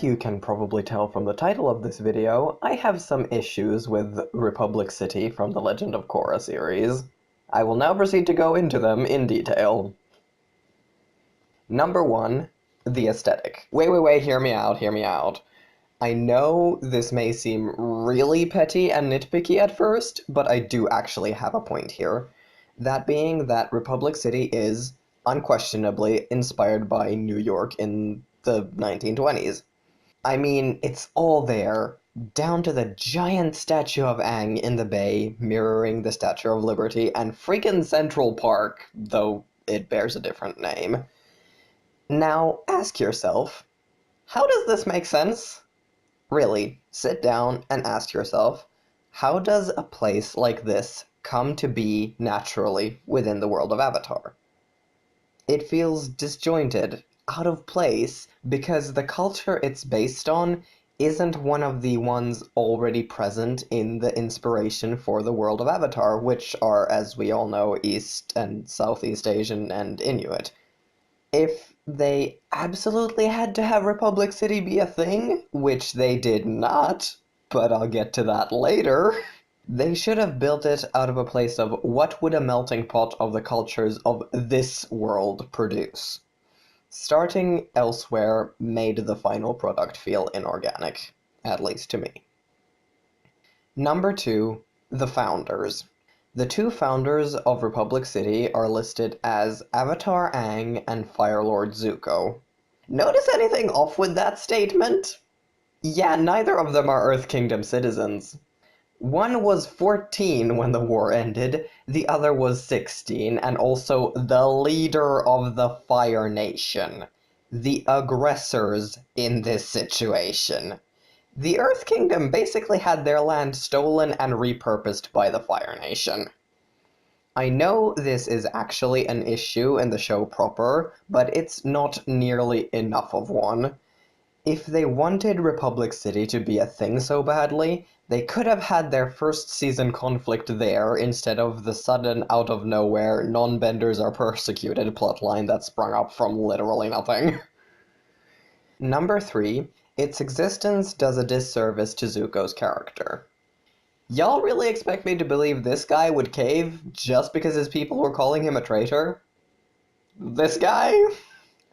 As you can probably tell from the title of this video, I have some issues with Republic City from the Legend of Korra series. I will now proceed to go into them in detail. Number 1, the aesthetic. Wait, hear me out. I know this may seem really petty and nitpicky at first, but I do actually have a point here. That being that Republic City is, unquestionably, inspired by New York in the 1920s. I mean, it's all there, down to the giant statue of Aang in the bay, mirroring the Statue of Liberty, and freaking Central Park, though it bears a different name. Now, ask yourself, how does this make sense? Really, sit down and ask yourself, how does a place like this come to be naturally within the world of Avatar? It feels disjointed, out of place, because the culture it's based on isn't one of the ones already present in the inspiration for the world of Avatar, which are, as we all know, East and Southeast Asian and Inuit. If they absolutely had to have Republic City be a thing, which they did not, but I'll get to that later, they should have built it out of a place of what would a melting pot of the cultures of this world produce. Starting elsewhere made the final product feel inorganic, at least to me. Number 2, the founders. The two founders of Republic City are listed as Avatar Aang and Fire Lord Zuko. Notice anything off with that statement? Yeah, neither of them are Earth Kingdom citizens. One was 14 when the war ended, the other was 16, and also the leader of the Fire Nation. The aggressors in this situation. The Earth Kingdom basically had their land stolen and repurposed by the Fire Nation. I know this is actually an issue in the show proper, but it's not nearly enough of one. If they wanted Republic City to be a thing so badly, they could have had their first season conflict there instead of the sudden out-of-nowhere non-benders are persecuted plotline that sprung up from literally nothing. Number 3, its existence does a disservice to Zuko's character. Y'all really expect me to believe this guy would cave just because his people were calling him a traitor? This guy?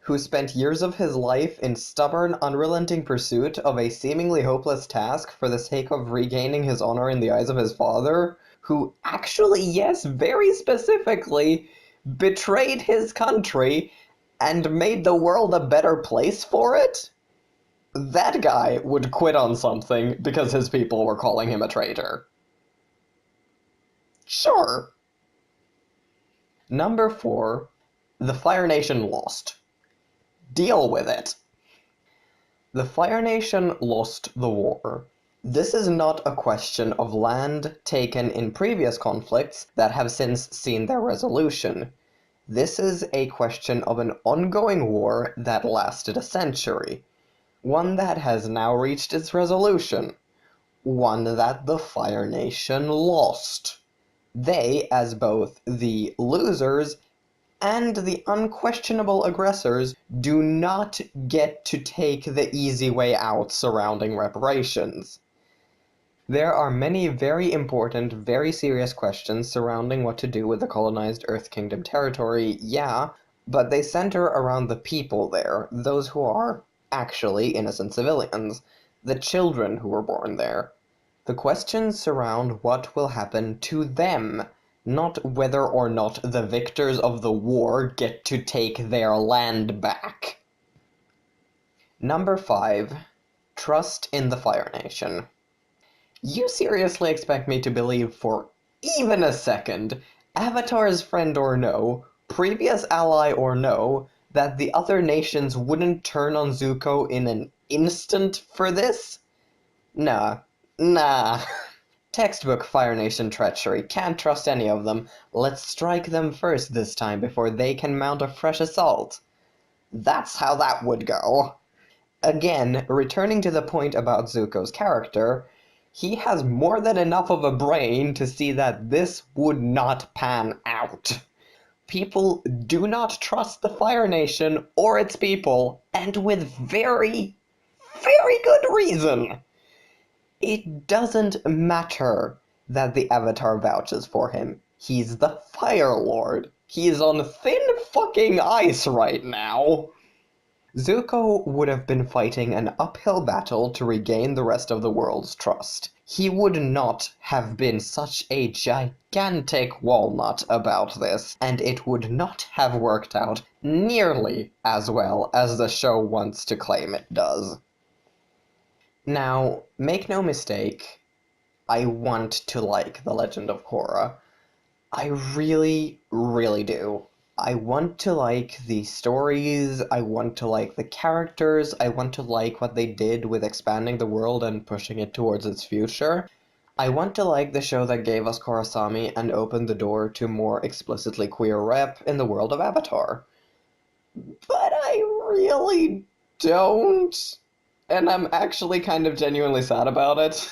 Who spent years of his life in stubborn, unrelenting pursuit of a seemingly hopeless task for the sake of regaining his honor in the eyes of his father, who actually, yes, very specifically, betrayed his country and made the world a better place for it? That guy would quit on something because his people were calling him a traitor. Sure. Number 4, the Fire Nation lost. Deal with it. The Fire Nation lost the war. This is not a question of land taken in previous conflicts that have since seen their resolution. This is a question of an ongoing war that lasted a century. One that has now reached its resolution. One that the Fire Nation lost. They, as both the losers and the unquestionable aggressors, do not get to take the easy way out surrounding reparations. There are many very important, very serious questions surrounding what to do with the colonized Earth Kingdom territory, yeah, but they center around the people there, those who are actually innocent civilians, the children who were born there. The questions surround what will happen to them, not whether or not the victors of the war get to take their land back. Number 5, trust in the Fire Nation. You seriously expect me to believe for even a second, Avatar's friend or no, previous ally or no, that the other nations wouldn't turn on Zuko in an instant for this? Nah. Textbook Fire Nation treachery. Can't trust any of them. Let's strike them first this time before they can mount a fresh assault. That's how that would go. Again, returning to the point about Zuko's character, he has more than enough of a brain to see that this would not pan out. People do not trust the Fire Nation or its people, and with very, very good reason. It doesn't matter that the Avatar vouches for him. He's the Fire Lord. He's on thin fucking ice right now. Zuko would have been fighting an uphill battle to regain the rest of the world's trust. He would not have been such a gigantic walnut about this, and it would not have worked out nearly as well as the show wants to claim it does. Now, make no mistake, I want to like The Legend of Korra. I really, really do. I want to like the stories, I want to like the characters, I want to like what they did with expanding the world and pushing it towards its future. I want to like the show that gave us Korrasami and opened the door to more explicitly queer rep in the world of Avatar. But I really don't. And I'm actually kind of genuinely sad about it.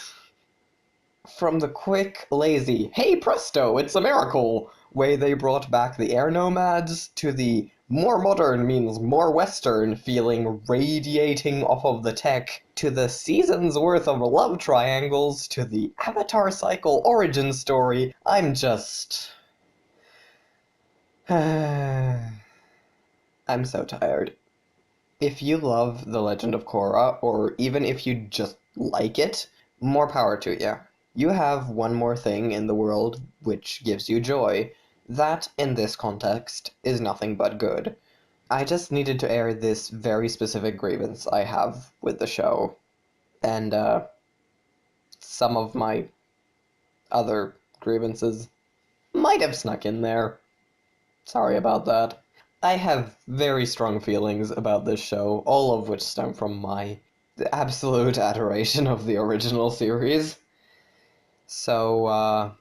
From the quick, lazy, hey presto, it's a miracle way they brought back the air nomads, to the more modern means more western feeling radiating off of the tech, to the season's worth of love triangles, to the Avatar Cycle origin story, I'm just... I'm so tired. If you love The Legend of Korra, or even if you just like it, more power to you. You have one more thing in the world which gives you joy. That, in this context, is nothing but good. I just needed to air this very specific grievance I have with the show. And, some of my other grievances might have snuck in there. Sorry about that. I have very strong feelings about this show, all of which stem from my absolute adoration of the original series. So,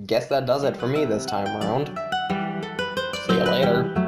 guess that does it for me this time around. See you later.